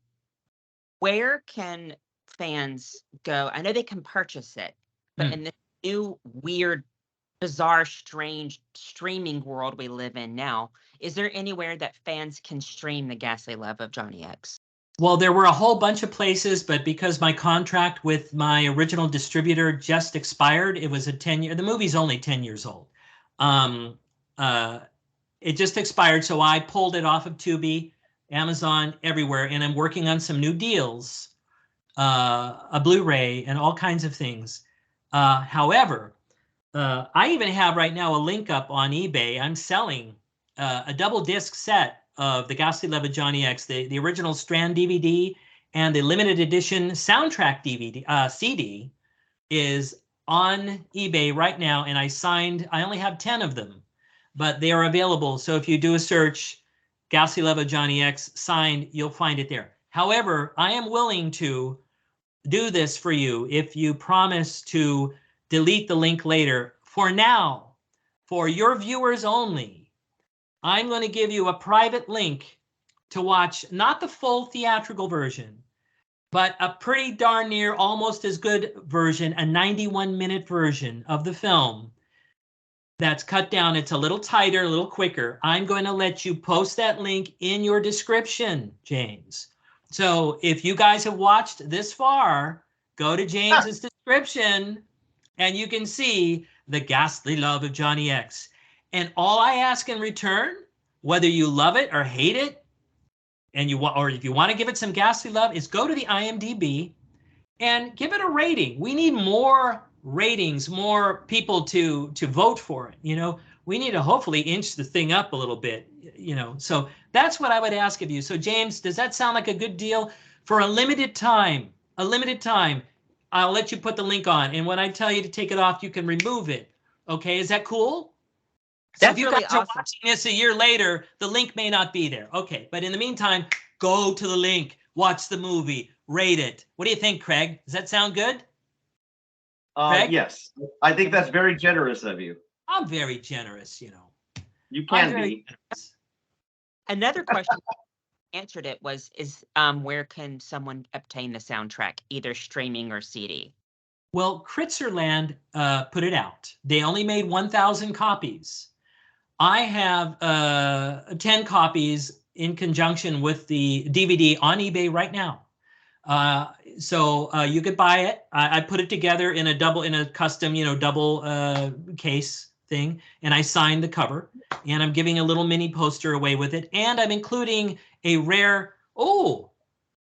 Where can fans go? I know they can purchase it, but in this new weird, bizarre, strange streaming world we live in now, is there anywhere that fans can stream The Ghastly Love of Johnny X? Well, there were a whole bunch of places, but because my contract with my original distributor just expired, it was a 10-year, the movie's only 10 years old. it just expired, so I pulled it off of Tubi, Amazon, everywhere, and I'm working on some new deals, a Blu-ray and all kinds of things. However, I even have right now a link up on eBay. I'm selling a double disc set of the Ghastly Love of Johnny X, the original Strand DVD and the limited edition soundtrack DVD CD is on eBay right now, and I only have 10 of them, but they are available. So if you do a search, Ghastly Love of Johnny X signed, you'll find it there. However, I am willing to do this for you if you promise to delete the link later. For now, for your viewers only, I'm going to give you a private link to watch not the full theatrical version, but a pretty darn near almost as good version, a 91-minute version of the film that's cut down. It's a little tighter, a little quicker. I'm going to let you post that link in your description, James. So if you guys have watched this far, go to James's description and you can see the Ghastly Love of Johnny X. And all I ask in return, whether you love it or hate it, and or if you want to give it some ghastly love, is go to the IMDb and give it a rating. We need more ratings, more people to vote for it. You know, we need to hopefully inch the thing up a little bit. You know, so that's what I would ask of you. So James, does that sound like a good deal? For a limited time, I'll let you put the link on, and when I tell you to take it off, you can remove it. Okay, is that cool? So That's if you really guys are awesome. watching this a year later, the link may not be there. Okay, but in the meantime, go to the link, watch the movie, rate it. What do you think, Craig? Does that sound good? Craig? Yes, I think that's very generous of you. I'm very generous, you know. You I'm can very be. generous. Another question answered it is where can someone obtain the soundtrack, either streaming or CD? Well, Kritzerland put it out. They only made 1,000 copies. I have 10 copies in conjunction with the DVD on eBay right now. So you could buy it. I put it together in a custom, double case thing, and I signed the cover, and I'm giving a little mini poster away with it, and I'm including a rare, oh,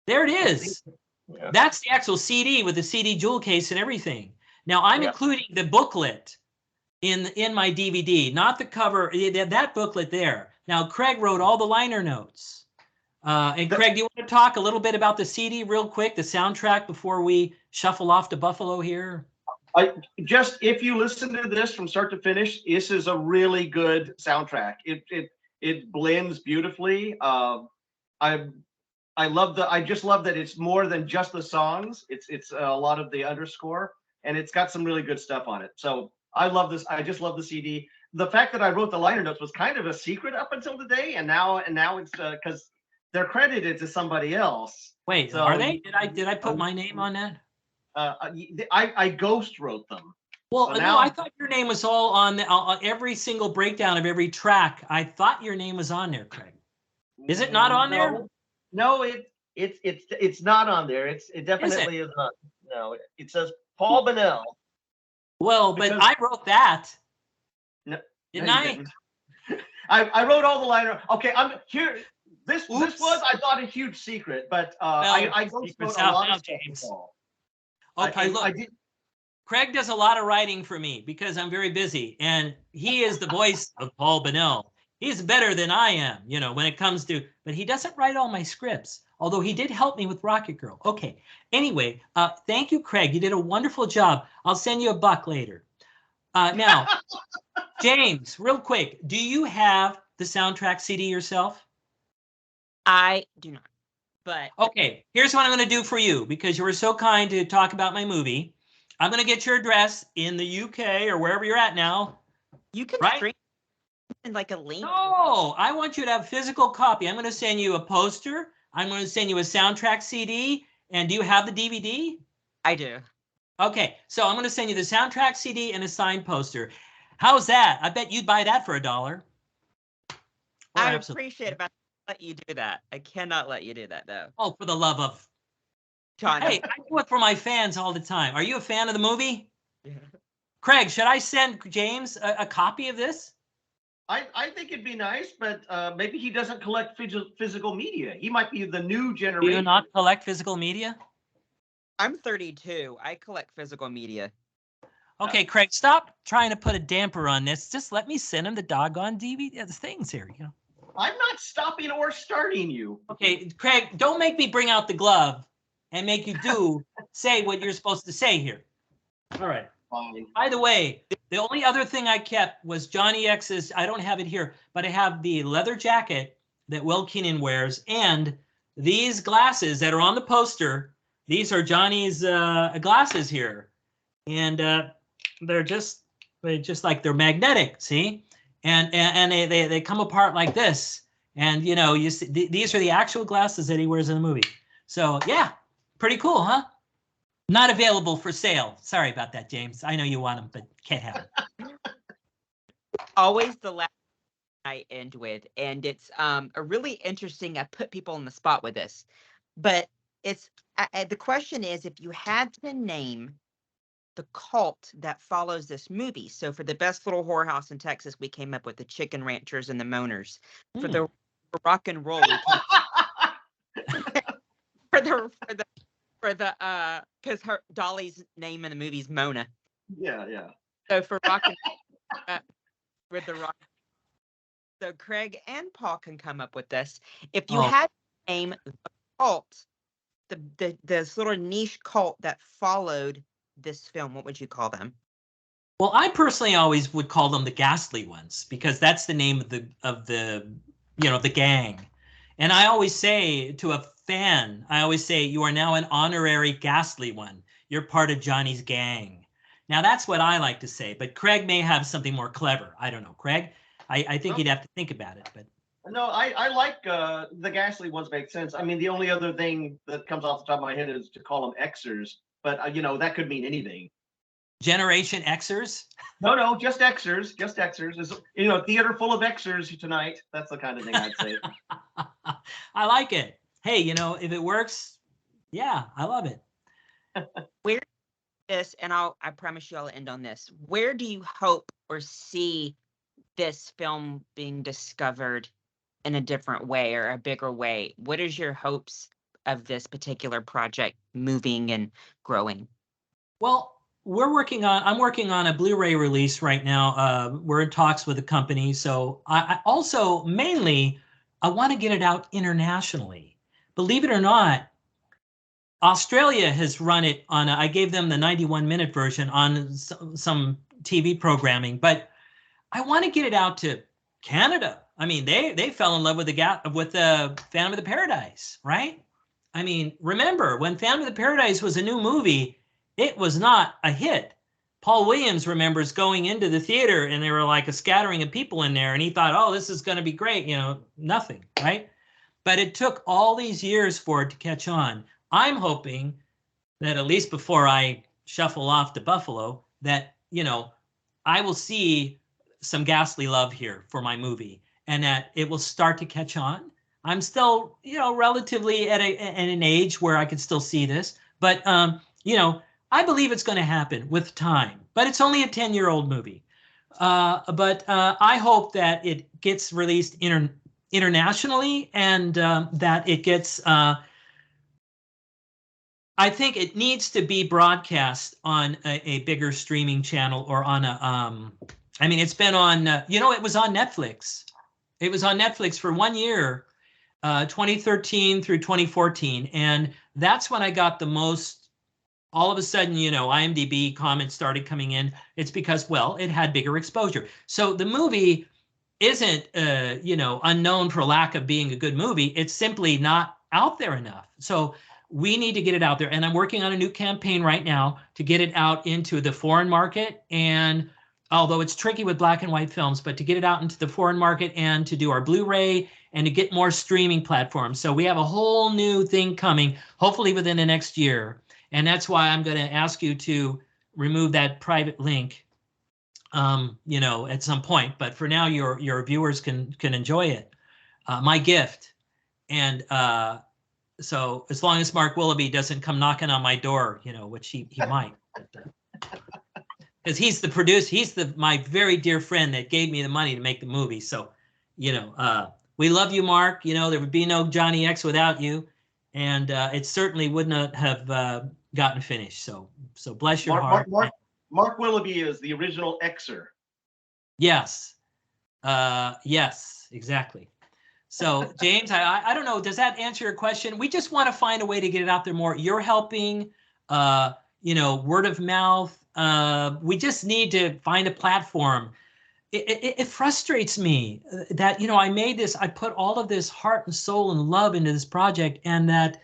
there it is. Yeah. That's the actual CD with the CD jewel case and everything. Now I'm including the booklet in my DVD, not the cover, that booklet there. Now Craig wrote all the liner notes. And Craig, do you want to talk a little bit about the CD real quick, the soundtrack, before we shuffle off to Buffalo here? If you listen to this from start to finish, this is a really good soundtrack. It blends beautifully. I just love that it's more than just the songs. It's a lot of the underscore, and it's got some really good stuff on it. So I love this. I just love the CD. The fact that I wrote the liner notes was kind of a secret up until today, and now it's because they're credited to somebody else. Wait, so, are they? Did I put my name on that? I ghost wrote them. Well, So no, now- I thought your name was all on every single breakdown of every track. I thought your name was on there, Craig. Is it not on there? No, it's not on there. It definitely is not. No, it says Paul Bonnell. Well, but I wrote that. No, didn't no, you I? didn't. I wrote all the liner. Okay, I'm here. This was, I thought, a huge secret, but I wrote a lot of stuff. James. Okay, look. Craig does a lot of writing for me because I'm very busy, and he is the voice of Paul Bonnell. He's better than I am, when it comes to, but he doesn't write all my scripts, although he did help me with Rocket Girl. Okay, anyway, thank you, Craig. You did a wonderful job. I'll send you $1 later. Now, James, real quick, do you have the soundtrack CD yourself? I do not, but okay, here's what I'm going to do for you, because you were so kind to talk about my movie. I'm going to get your address in the UK or wherever you're at now. You can stream in like a link. No, I want you to have a physical copy. I'm going to send you a poster. I'm going to send you a soundtrack CD. And do you have the DVD? I do. Okay, so I'm going to send you the soundtrack CD and a signed poster. How's that? I bet you'd buy that for $1. I appreciate it, but I let you do that. I cannot let you do that, though. Oh, for the love of John. Hey, I do it for my fans all the time. Are you a fan of the movie? Yeah. Craig, should I send James a copy of this? I think it'd be nice, but maybe he doesn't collect physical media. He might be the new Do generation. you not collect physical media? I'm 32. I collect physical media. Okay, Craig, stop trying to put a damper on this. Just let me send him the doggone DVD things here. You know. I'm not stopping or starting you. Okay, Craig, don't make me bring out the glove and make you say what you're supposed to say here. All right. Fine. By the way, the only other thing I kept was Johnny X's. I don't have it here, but I have the leather jacket that Will Keenan wears, and these glasses that are on the poster. These are Johnny's glasses here, and they're just they're magnetic. See, and they come apart like this, and you know you see these are the actual glasses that he wears in the movie. So yeah, pretty cool, huh? Not available for sale. Sorry about that, James. I know you want them, but can't have them. Always the last I end with, and it's a really interesting. I put people on the spot with this, but it's the question is if you had to name the cult that follows this movie. So for the best little whorehouse in Texas, we came up with the Chicken Ranchers and the Moaners. For the rock and roll, we came for the because her Dolly's name in the movie is Mona. Yeah. So for rock and with the rock. So Craig and Paul can come up with this. If you had to name the cult, this little niche cult that followed this film, what would you call them? Well, I personally always would call them the Ghastly ones because that's the name of the gang. And I always say to a fan, you are now an honorary Ghastly one. You're part of Johnny's gang. Now that's what I like to say, but Craig may have something more clever. I don't know, Craig. I think you'd have to think about it, but. No, I like the Ghastly ones make sense. I mean, the only other thing that comes off the top of my head is to call them Xers, but that could mean anything. Generation Xers? No, just Xers. Just Xers. Is theater full of Xers tonight. That's the kind of thing I'd say. I like it. Hey, if it works, yeah, I love it. Where this, and I promise you I'll end on this. Where do you hope or see this film being discovered in a different way or a bigger way? What is your hopes of this particular project moving and growing? Well, I'm working on a Blu-ray release right now. We're in talks with a company. So I also mainly, I want to get it out internationally. Believe it or not, Australia has run it on, I gave them the 91-minute version on some TV programming, but I want to get it out to Canada. I mean, they fell in love with the Phantom of the Paradise, right? I mean, remember when Phantom of the Paradise was a new movie, it was not a hit. Paul Williams remembers going into the theater and there were like a scattering of people in there and he thought, oh, this is going to be great. Nothing, right? But it took all these years for it to catch on. I'm hoping that at least before I shuffle off to Buffalo, that, I will see some Ghastly love here for my movie and that it will start to catch on. I'm still, relatively at an age where I can still see this, but, I believe it's going to happen with time, but it's only a 10-year-old movie. But I hope that it gets released internationally and that it gets, I think it needs to be broadcast on a bigger streaming channel or on it's been on, it was on Netflix. It was on Netflix for 1 year, 2013 through 2014. And that's when I got the most, all of a sudden, IMDb comments started coming in. It's because, well, it had bigger exposure. So the movie isn't, unknown for lack of being a good movie. It's simply not out there enough. So we need to get it out there. And I'm working on a new campaign right now to get it out into the foreign market. And although it's tricky with black and white films, but to get it out into the foreign market and to do our Blu-ray and to get more streaming platforms. So we have a whole new thing coming, hopefully within the next year. And that's why I'm going to ask you to remove that private link, at some point. But for now, your viewers can enjoy it. My gift. And so as long as Mark Willoughby doesn't come knocking on my door, which he might. because he's the producer. He's my very dear friend that gave me the money to make the movie. So, we love you, Mark. There would be no Johnny X without you, and it certainly would not have gotten finished. So bless your heart. Mark Willoughby is the original Xer. Yes. Yes, exactly. So James, I don't know. Does that answer your question? We just want to find a way to get it out there more. You're helping, word of mouth. We just need to find a platform. It frustrates me that, I made this, I put all of this heart and soul and love into this project, and that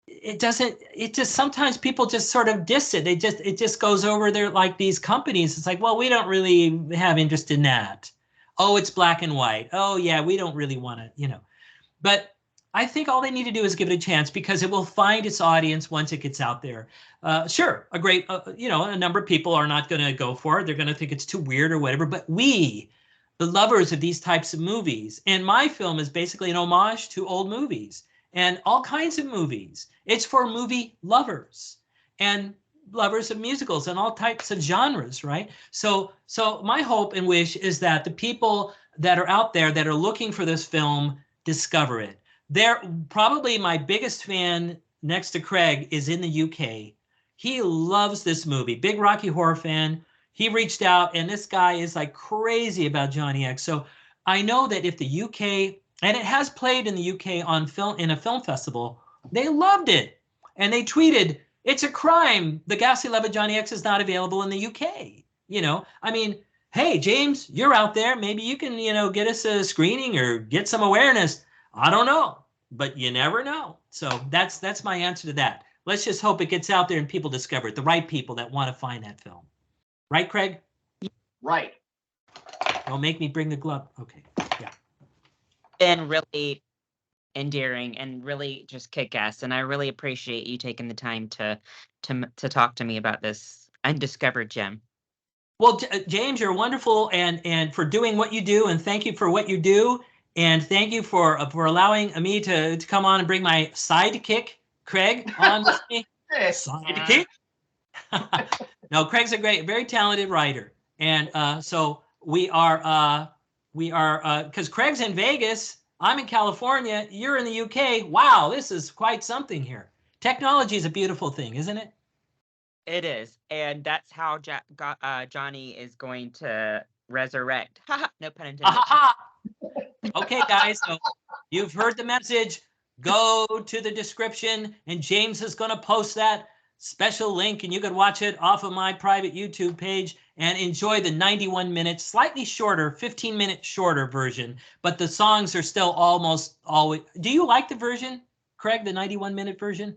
it just sometimes people just sort of diss it. It just goes over there like these companies. It's like, well, we don't really have interest in that. Oh, it's black and white. Oh yeah, we don't really want to, But I think all they need to do is give it a chance, because it will find its audience once it gets out there. Sure, a number of people are not going to go for it. They're going to think it's too weird or whatever. But we, the lovers of these types of movies, and my film is basically an homage to old movies and all kinds of movies. It's for movie lovers and lovers of musicals and all types of genres, right? So my hope and wish is that the people that are out there that are looking for this film discover it. They're probably my biggest fan next to Craig is in the UK. He loves this movie, big Rocky Horror fan. He reached out, and this guy is like crazy about Johnny X. So I know that if the UK, and it has played in the UK on film in a film festival, they loved it. And they tweeted, it's a crime the Ghastly Love of Johnny X is not available in the UK. Hey, James, you're out there. Maybe you can, get us a screening or get some awareness. I don't know, but you never know. So that's my answer to that. Let's just hope it gets out there and people discover it, the right people that want to find that film. Right, Craig? Right. Don't make me bring the glove. Okay, yeah. And really endearing and really just kick-ass, and I really appreciate you taking the time to talk to me about this undiscovered gem. Well, James, you're wonderful, and for doing what you do, and thank you for what you do, and thank you for allowing me to come on and bring my sidekick, Craig, on with me. Sidekick. No, Craig's a very talented writer, and so we are because Craig's in Vegas. I'm in California. You're in the UK. Wow, this is quite something here. Technology is a beautiful thing, isn't it? It is, and that's how Johnny is going to resurrect. No pun intended. Okay, guys, so you've heard the message. Go to the description, and James is going to post that special link, and you can watch it off of my private YouTube page and enjoy the 91-minute, slightly shorter, 15-minute shorter version. But the songs are still almost always. Do you like the version, Craig, the 91-minute version?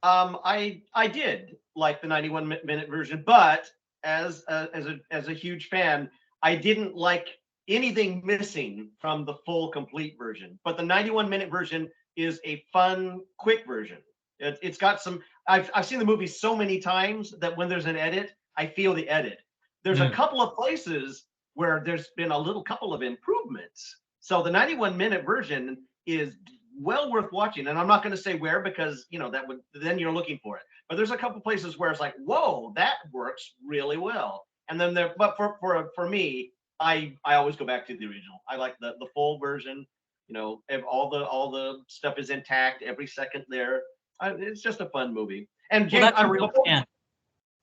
I did like the 91-minute version, but as a huge fan, I didn't like anything missing from the full complete version. But the 91-minute version is a fun, quick version. It's got some. I've seen the movie so many times that when there's an edit, I feel the edit. There's a couple of places where there's been a couple of improvements. So the 91-minute version is well worth watching, and I'm not going to say where, because then you're looking for it. But there's a couple places where it's like, whoa, that works really well. And then but for me, I always go back to the original. I like the full version. If all the stuff is intact, every second there. It's just a fun movie. And James,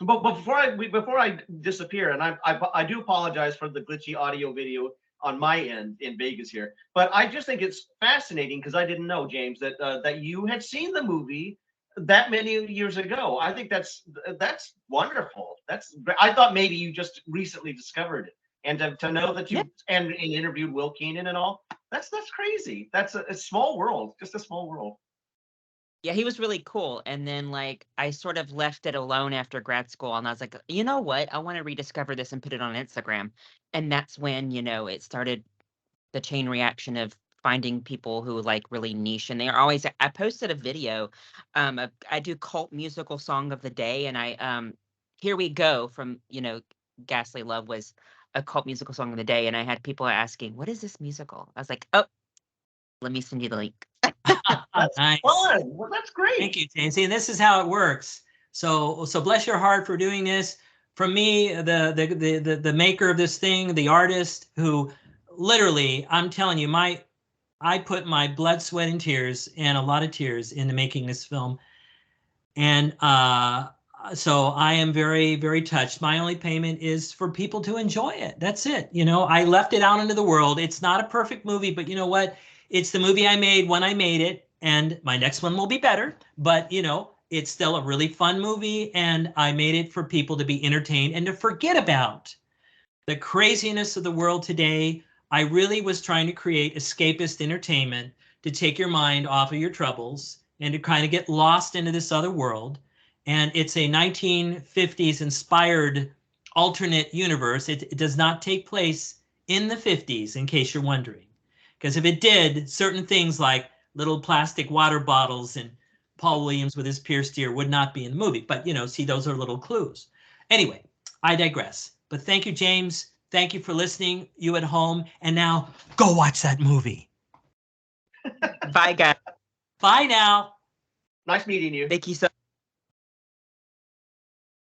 but before I disappear, and I do apologize for the glitchy audio video on my end in Vegas here, but I just think it's fascinating, because I didn't know, James, that you had seen the movie that many years ago. I think that's wonderful. I thought maybe you just recently discovered it, and to know that you and interviewed Will Keenan and all, that's crazy. That's a small world, just a small world. Yeah, he was really cool. And then I sort of left it alone after grad school, and I was like, you know what? I want to rediscover this and put it on Instagram. And that's when, it started the chain reaction of finding people who really niche. And they're always, I posted a video. I do cult musical song of the day, and I Here We Go from, Ghastly Love was a cult musical song of the day. And I had people asking, what is this musical? I was like, oh, let me send you the link. That's nice. Fun. Well, that's great. Thank you, James. And this is how it works. So bless your heart for doing this. from me, the maker of this thing, the artist who literally, I'm telling you, I put my blood, sweat, and tears, and a lot of tears into making this film. And so I am very, very touched. My only payment is for people to enjoy it. That's it. You know, I left it out into the world. It's not a perfect movie, but you know what? It's the movie I made when I made it, and my next one will be better. But, you know, it's still a really fun movie, and I made it for people to be entertained and to forget about the craziness of the world today. I really was trying to create escapist entertainment to take your mind off of your troubles and to kind of get lost into this other world. And it's a 1950s inspired alternate universe. It does not take place in the 50s, in case you're wondering. Because if it did, certain things like little plastic water bottles and Paul Williams with his pierced ear would not be in the movie. But, you know, see, those are little clues. Anyway, I digress. But thank you, James. Thank you for listening, you at home. And now go watch that movie. Bye, guys. Bye now. Nice meeting you. Thank you so